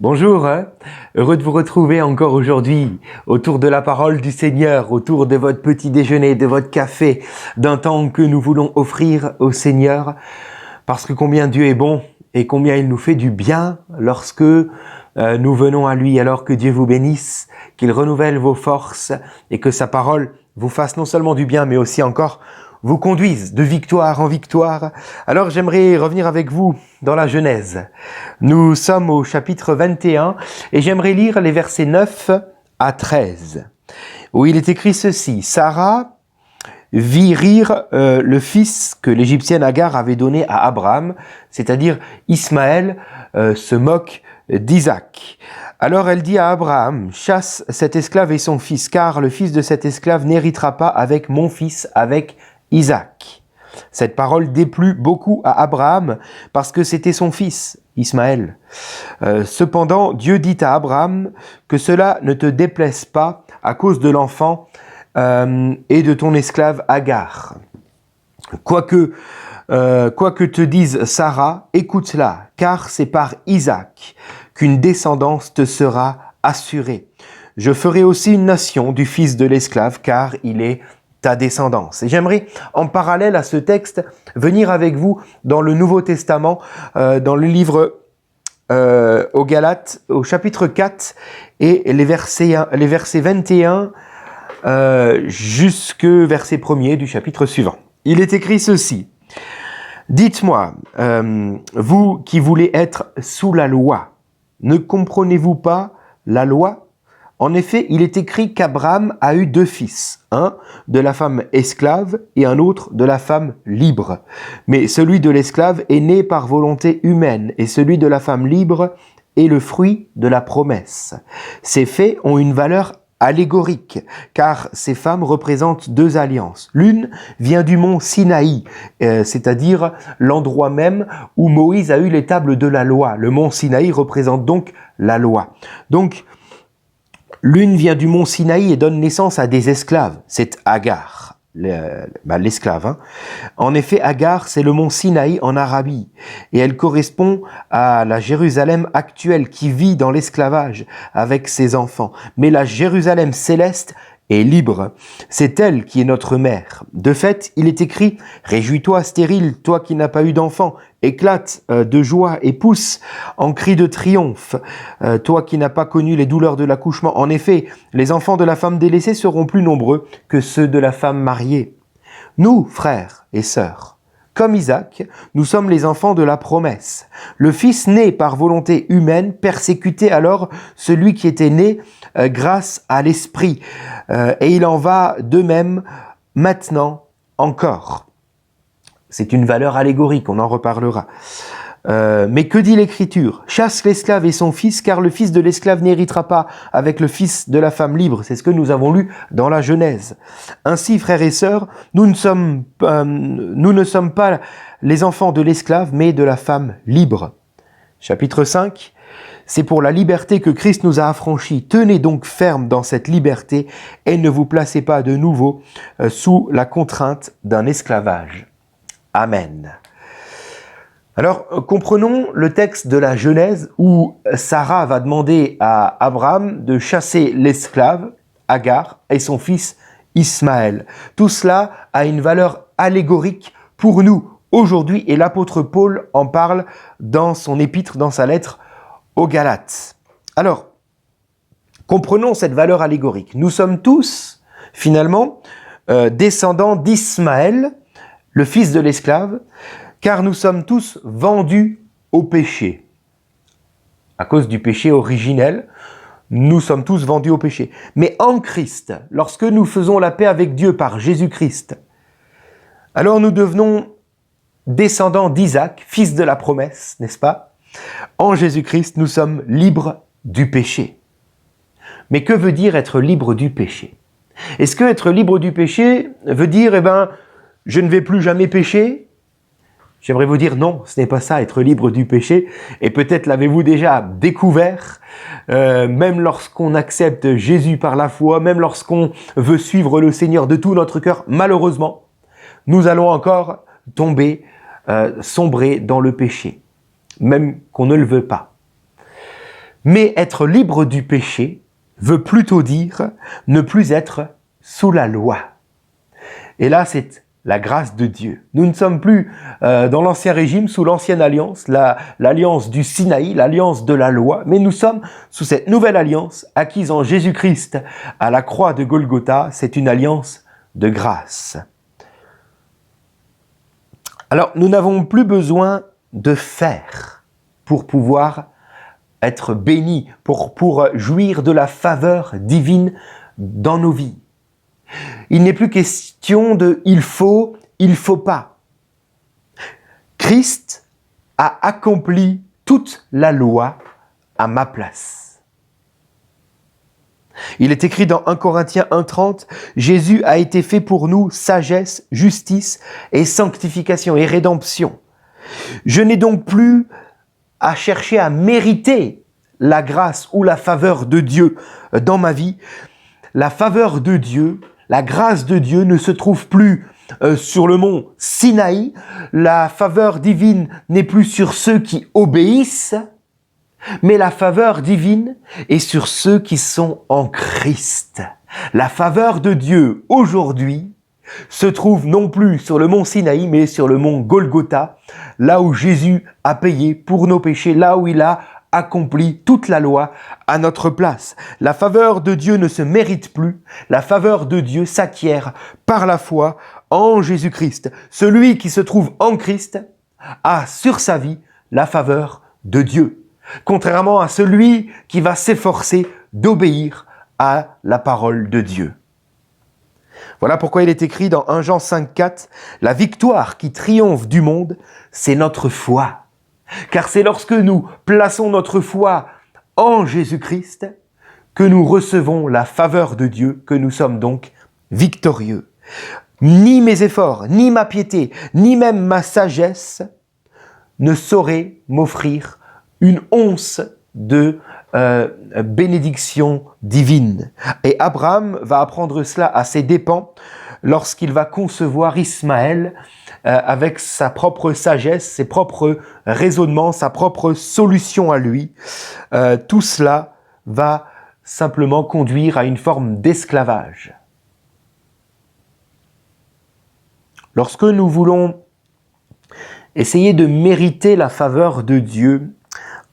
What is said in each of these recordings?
Bonjour, heureux de vous retrouver encore aujourd'hui autour de la parole du Seigneur, autour de votre petit déjeuner, de votre café, d'un temps que nous voulons offrir au Seigneur, parce que combien Dieu est bon et combien il nous fait du bien lorsque nous venons à lui. Alors que Dieu vous bénisse, qu'il renouvelle vos forces et que sa parole vous fasse non seulement du bien mais aussi encore vous conduise de victoire en victoire. Alors j'aimerais revenir avec vous dans la Genèse. Nous sommes au chapitre 21 et j'aimerais lire les versets 9 à 13, où il est écrit ceci. Sarah vit rire le fils que l'Égyptienne Agar avait donné à Abraham, c'est-à-dire Ismaël se moque d'Isaac. Alors elle dit à Abraham, chasse cet esclave et son fils, car le fils de cet esclave n'héritera pas avec mon fils, avec Isaac. Cette parole déplut beaucoup à Abraham parce que c'était son fils, Ismaël. Cependant, Dieu dit à Abraham que cela ne te déplaise pas à cause de l'enfant et de ton esclave Agar. Quoique te dise Sarah, écoute-la, car c'est par Isaac qu'une descendance te sera assurée. Je ferai aussi une nation du fils de l'esclave, car il est ta descendance. Et j'aimerais, en parallèle à ce texte, venir avec vous dans le Nouveau Testament, dans le livre aux Galates, au chapitre 4, et les versets 21 jusque verset 1er du chapitre suivant. Il est écrit ceci. Dites-moi, vous qui voulez être sous la loi, ne comprenez-vous pas la loi ? En effet, il est écrit qu'Abraham a eu 2 fils, un de la femme esclave et un autre de la femme libre. Mais celui de l'esclave est né par volonté humaine et celui de la femme libre est le fruit de la promesse. Ces faits ont une valeur allégorique, car ces femmes représentent 2 alliances. L'une vient du mont Sinaï, c'est-à-dire l'endroit même où Moïse a eu les tables de la loi. Le mont Sinaï représente donc la loi. Donc, l'une vient du mont Sinaï et donne naissance à des esclaves. C'est Agar, l'esclave. En effet, Agar, c'est le mont Sinaï en Arabie. Et elle correspond à la Jérusalem actuelle qui vit dans l'esclavage avec ses enfants. Mais la Jérusalem céleste est libre. C'est elle qui est notre mère. De fait, il est écrit « Réjouis-toi, stérile, toi qui n'as pas eu d'enfant. Éclate de joie et pousse en cri de triomphe, toi qui n'as pas connu les douleurs de l'accouchement. En effet, les enfants de la femme délaissée seront plus nombreux que ceux de la femme mariée. Nous, frères et sœurs, comme Isaac, nous sommes les enfants de la promesse. Le Fils né par volonté humaine persécutait alors celui qui était né grâce à l'Esprit. Et il en va de même maintenant encore. C'est une valeur allégorique, on en reparlera. Mais que dit l'Écriture ? Chasse l'esclave et son fils, car le fils de l'esclave n'héritera pas avec le fils de la femme libre. C'est ce que nous avons lu dans la Genèse. Ainsi, frères et sœurs, nous ne sommes pas les enfants de l'esclave, mais de la femme libre. Chapitre 5. C'est pour la liberté que Christ nous a affranchis. Tenez donc ferme dans cette liberté et ne vous placez pas de nouveau sous la contrainte d'un esclavage. Amen. Alors, comprenons le texte de la Genèse où Sarah va demander à Abraham de chasser l'esclave, Agar, et son fils Ismaël. Tout cela a une valeur allégorique pour nous aujourd'hui et l'apôtre Paul en parle dans son épître, dans sa lettre aux Galates. Alors, comprenons cette valeur allégorique. Nous sommes tous, finalement, descendants d'Ismaël, le fils de l'esclave, car nous sommes tous vendus au péché. À cause du péché originel, nous sommes tous vendus au péché. Mais en Christ, lorsque nous faisons la paix avec Dieu par Jésus-Christ, alors nous devenons descendants d'Isaac, fils de la promesse, n'est-ce pas ? En Jésus-Christ, nous sommes libres du péché. Mais que veut dire être libre du péché ? Est-ce que être libre du péché veut dire, je ne vais plus jamais pécher ? J'aimerais vous dire non, ce n'est pas ça, être libre du péché. Et peut-être l'avez-vous déjà découvert, même lorsqu'on accepte Jésus par la foi, même lorsqu'on veut suivre le Seigneur de tout notre cœur, malheureusement, nous allons encore tomber, sombrer dans le péché, même qu'on ne le veut pas. Mais être libre du péché veut plutôt dire ne plus être sous la loi. Et là, c'est la grâce de Dieu. Nous ne sommes plus dans l'ancien régime, sous l'ancienne alliance, l'alliance du Sinaï, l'alliance de la loi, mais nous sommes sous cette nouvelle alliance acquise en Jésus-Christ à la croix de Golgotha. C'est une alliance de grâce. Alors, nous n'avons plus besoin de faire pour pouvoir être bénis, pour jouir de la faveur divine dans nos vies. Il n'est plus question de il faut pas. Christ a accompli toute la loi à ma place. Il est écrit dans 1 Corinthiens 1,30, Jésus a été fait pour nous sagesse, justice et sanctification et rédemption. Je n'ai donc plus à chercher à mériter la grâce ou la faveur de Dieu dans ma vie. La faveur de Dieu, la grâce de Dieu ne se trouve plus sur le mont Sinaï. La faveur divine n'est plus sur ceux qui obéissent, mais la faveur divine est sur ceux qui sont en Christ. La faveur de Dieu aujourd'hui se trouve non plus sur le mont Sinaï, mais sur le mont Golgotha, là où Jésus a payé pour nos péchés, là où il a accompli toute la loi à notre place. La faveur de Dieu ne se mérite plus, la faveur de Dieu s'acquiert par la foi en Jésus-Christ. Celui qui se trouve en Christ a sur sa vie la faveur de Dieu, contrairement à celui qui va s'efforcer d'obéir à la parole de Dieu. Voilà pourquoi il est écrit dans 1 Jean 5,4 « La victoire qui triomphe du monde, c'est notre foi. Car c'est lorsque nous plaçons notre foi en Jésus-Christ que nous recevons la faveur de Dieu, que nous sommes donc victorieux. Ni mes efforts, ni ma piété, ni même ma sagesse ne sauraient m'offrir une once de bénédiction divine. Et Abraham va apprendre cela à ses dépens lorsqu'il va concevoir Ismaël avec sa propre sagesse, ses propres raisonnements, sa propre solution à lui. Tout cela va simplement conduire à une forme d'esclavage. Lorsque nous voulons essayer de mériter la faveur de Dieu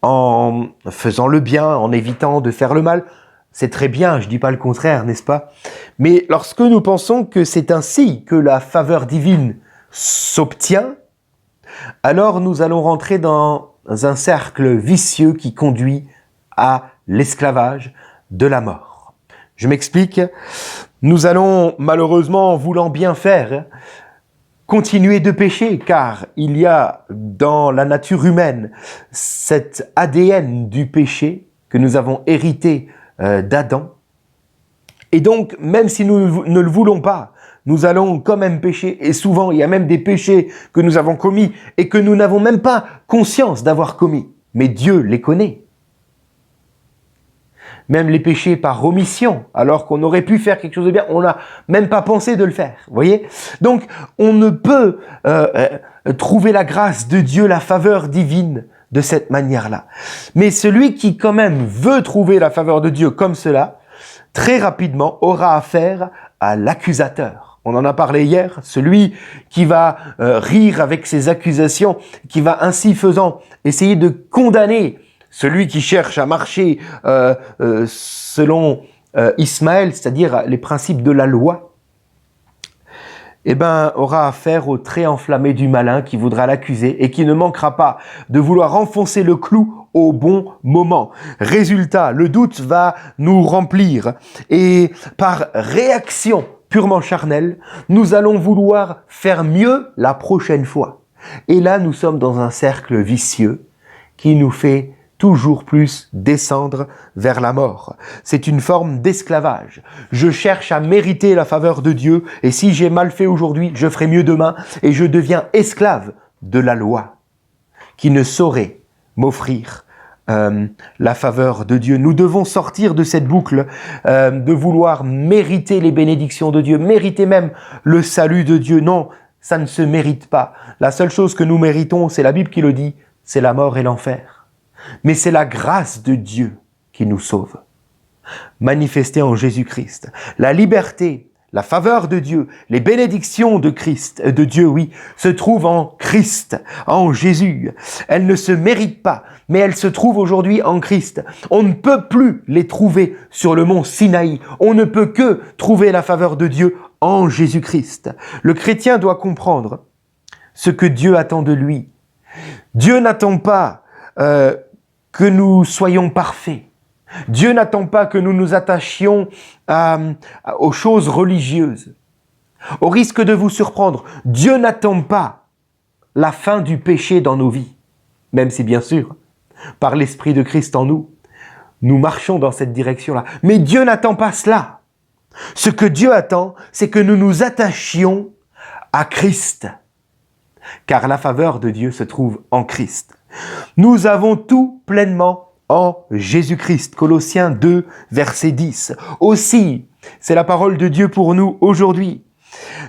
en faisant le bien, en évitant de faire le mal, c'est très bien, je ne dis pas le contraire, n'est-ce pas? Mais lorsque nous pensons que c'est ainsi que la faveur divine s'obtient, alors nous allons rentrer dans un cercle vicieux qui conduit à l'esclavage de la mort. Je m'explique. Nous allons malheureusement, en voulant bien faire, continuer de pécher, car il y a dans la nature humaine cet ADN du péché que nous avons hérité d'Adam. Et donc, même si nous ne le voulons pas, nous allons quand même pécher. Et souvent, il y a même des péchés que nous avons commis et que nous n'avons même pas conscience d'avoir commis. Mais Dieu les connaît. Même les péchés par omission, alors qu'on aurait pu faire quelque chose de bien, on n'a même pas pensé de le faire. Vous voyez ? Donc, on ne peut trouver la grâce de Dieu, la faveur divine de cette manière-là. Mais celui qui quand même veut trouver la faveur de Dieu comme cela, très rapidement aura affaire à l'accusateur. On en a parlé hier, celui qui va rire avec ses accusations, qui va ainsi faisant essayer de condamner celui qui cherche à marcher selon Ismaël, c'est-à-dire les principes de la loi, aura affaire au trait enflammé du malin qui voudra l'accuser et qui ne manquera pas de vouloir enfoncer le clou au bon moment. Résultat, le doute va nous remplir et par réaction purement charnelle, nous allons vouloir faire mieux la prochaine fois. Et là, nous sommes dans un cercle vicieux qui nous fait toujours plus descendre vers la mort. C'est une forme d'esclavage. Je cherche à mériter la faveur de Dieu et si j'ai mal fait aujourd'hui, je ferai mieux demain et je deviens esclave de la loi qui ne saurait m'offrir la faveur de Dieu. Nous devons sortir de cette boucle de vouloir mériter les bénédictions de Dieu, mériter même le salut de Dieu. Non, ça ne se mérite pas. La seule chose que nous méritons, c'est la Bible qui le dit, c'est la mort et l'enfer. mais c'est la grâce de Dieu qui nous sauve. Manifestée en Jésus-Christ. La liberté, la faveur de Dieu, les bénédictions de Christ, de Dieu, oui, se trouvent en Christ, en Jésus. Elles ne se méritent pas, mais elles se trouvent aujourd'hui en Christ. On ne peut plus les trouver sur le mont Sinaï. On ne peut que trouver la faveur de Dieu en Jésus-Christ. Le chrétien doit comprendre ce que Dieu attend de lui. Dieu n'attend pas que nous soyons parfaits. Dieu n'attend pas que nous nous attachions aux choses religieuses. Au risque de vous surprendre, Dieu n'attend pas la fin du péché dans nos vies. Même si, bien sûr, par l'Esprit de Christ en nous, nous marchons dans cette direction-là. Mais Dieu n'attend pas cela. Ce que Dieu attend, c'est que nous nous attachions à Christ. Car la faveur de Dieu se trouve en Christ. Nous avons tout pleinement en Jésus-Christ. Colossiens 2, verset 10. Aussi, c'est la parole de Dieu pour nous aujourd'hui.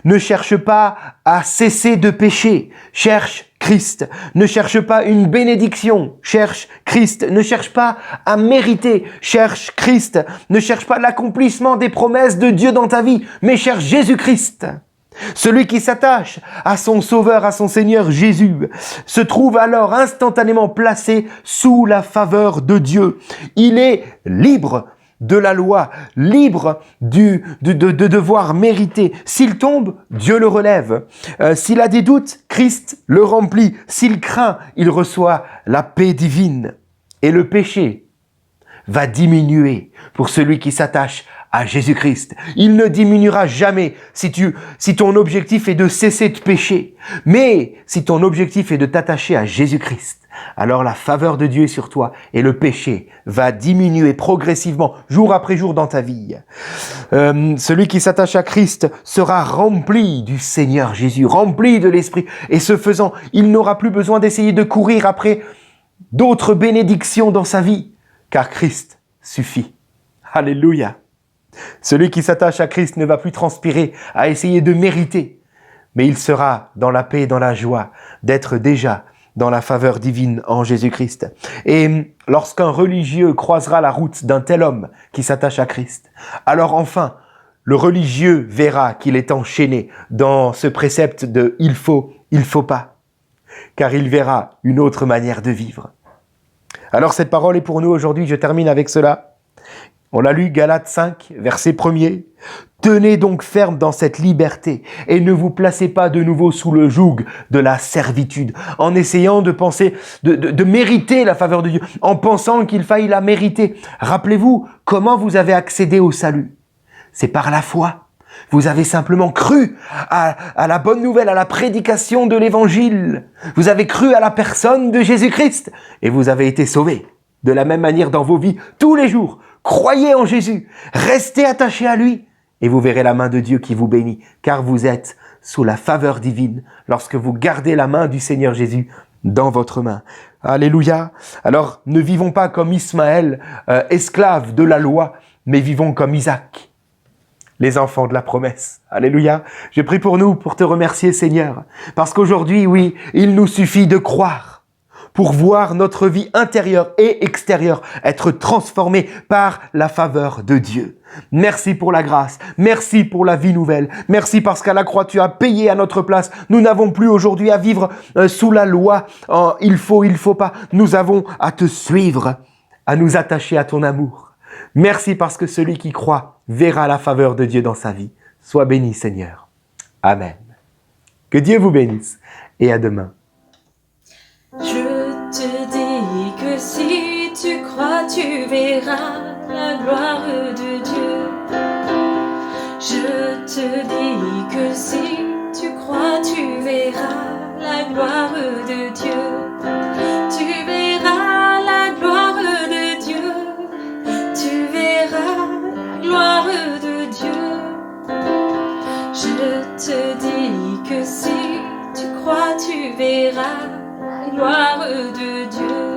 Ne cherche pas à cesser de pécher, cherche Christ. Ne cherche pas une bénédiction, cherche Christ. Ne cherche pas à mériter, cherche Christ. Ne cherche pas l'accomplissement des promesses de Dieu dans ta vie, mais cherche Jésus-Christ. Celui qui s'attache à son Sauveur, à son Seigneur Jésus, se trouve alors instantanément placé sous la faveur de Dieu. Il est libre de la loi, libre de devoir mériter. S'il tombe, Dieu le relève. S'il a des doutes, Christ le remplit. S'il craint, il reçoit la paix divine. Et le péché va diminuer pour celui qui s'attache à Jésus-Christ. Il ne diminuera jamais si ton objectif est de cesser de pécher. Mais si ton objectif est de t'attacher à Jésus-Christ, alors la faveur de Dieu est sur toi et le péché va diminuer progressivement, jour après jour dans ta vie. Celui qui s'attache à Christ sera rempli du Seigneur Jésus, rempli de l'Esprit. Et ce faisant, il n'aura plus besoin d'essayer de courir après d'autres bénédictions dans sa vie, car Christ suffit. Alléluia. Celui qui s'attache à Christ ne va plus transpirer à essayer de mériter, mais il sera dans la paix et dans la joie d'être déjà dans la faveur divine en Jésus-Christ. Et lorsqu'un religieux croisera la route d'un tel homme qui s'attache à Christ, alors enfin, le religieux verra qu'il est enchaîné dans ce précepte de « il faut pas », car il verra une autre manière de vivre. Alors cette parole est pour nous aujourd'hui, je termine avec cela. On l'a lu, Galates 5, verset 1er. « Tenez donc ferme dans cette liberté et ne vous placez pas de nouveau sous le joug de la servitude, en essayant de penser, de mériter la faveur de Dieu, en pensant qu'il faille la mériter. Rappelez-vous comment vous avez accédé au salut. C'est par la foi. Vous avez simplement cru à la bonne nouvelle, à la prédication de l'évangile. Vous avez cru à la personne de Jésus-Christ et vous avez été sauvés. De la même manière dans vos vies, tous les jours, croyez en Jésus, restez attachés à lui et vous verrez la main de Dieu qui vous bénit, car vous êtes sous la faveur divine lorsque vous gardez la main du Seigneur Jésus dans votre main. Alléluia. Alors, ne vivons pas comme Ismaël, esclaves de la loi, mais vivons comme Isaac, les enfants de la promesse. Alléluia. Je prie pour nous, pour te remercier, Seigneur, parce qu'aujourd'hui, oui, il nous suffit de croire pour voir notre vie intérieure et extérieure être transformée par la faveur de Dieu. Merci pour la grâce, merci pour la vie nouvelle, merci parce qu'à la croix tu as payé à notre place. Nous n'avons plus aujourd'hui à vivre sous la loi, il faut pas. Nous avons à te suivre, à nous attacher à ton amour. Merci parce que celui qui croit verra la faveur de Dieu dans sa vie. Sois béni, Seigneur. Amen. Que Dieu vous bénisse et à demain. Je te dis que si tu crois, tu verras la gloire de Dieu. Je te dis que si tu crois, tu verras la gloire de Dieu. Tu verras la gloire de Dieu. Tu verras la gloire de Dieu. Je te dis que si tu crois, tu verras la gloire de Dieu.